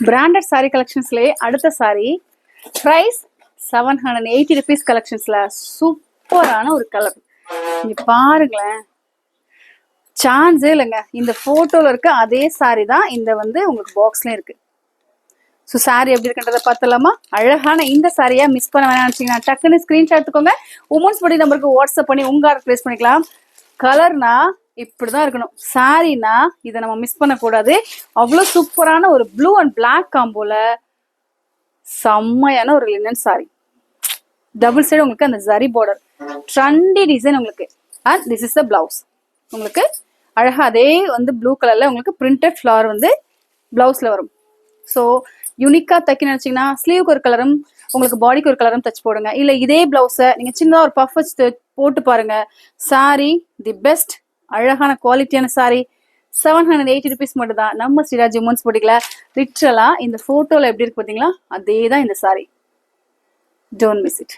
Branded sorry கலெக்ஷன்ஸ்லயே அடுத்த sorry price 780 rupees கலெக்ஷன்ஸ்ல சூப்பரான ஒரு கலர். நீங்க பாருங்களேன், சான்ஸே இல்லைங்க. இந்த போட்டோல இருக்க அதே சாரி தான் இந்த உங்களுக்கு பாக்ஸ்ல இருக்கு. ஸோ சாரி எப்படி இருக்குன்றத பார்த்தலாமா? அழகான இந்த சாரியா மிஸ் பண்ண வேணாம் நினைச்சீங்கன்னா டக்குன்னு ஸ்கிரீன்ஷாட் எடுத்துக்கோங்க. உமன்ஸ் படி நம்பருக்கு வாட்ஸ்அப் பண்ணி உங்க ஆர்டர் பிளேஸ் பண்ணிக்கலாம். கலர்னா இப்படிதான் இருக்கணும். சாரினா இதை நம்ம மிஸ் பண்ணக்கூடாது. அவ்வளோ சூப்பரான ஒரு ப்ளூ அண்ட் பிளாக் காம்போல செம்மையான ஒரு லினன் சாரி. டபுள் சைடு உங்களுக்கு அந்த ஜரி பார்டர், ட்ரெண்டி டிசைன் உங்களுக்கு. And this is the blouse. உங்களுக்கு அழகா அதே ப்ளூ கலர்ல உங்களுக்கு பிரிண்டட் ஃபிளவர் பிளவுஸ்ல வரும். ஸோ யூனிக்கா தைக்க நினைச்சீங்கன்னா ஸ்லீவுக்கு ஒரு கலரும் உங்களுக்கு பாடிக்கு ஒரு கலரும் தச்சு போடுங்க. இல்லை இதே பிளவுஸை நீங்க சின்னதாக ஒரு பஃப் வச்சு போட்டு பாருங்க. சாரி தி பெஸ்ட், அழகான குவாலிட்டியான சாரி. 780 rupees மட்டும் தான் நம்ம ஸ்ரீராஜ் உமன்ஸ் போட்டிக்கல. லிட்ரலா இந்த போட்டோல எப்படி இருக்கு பார்த்தீங்களா, அதே தான் இந்த சாரி. Don't miss it.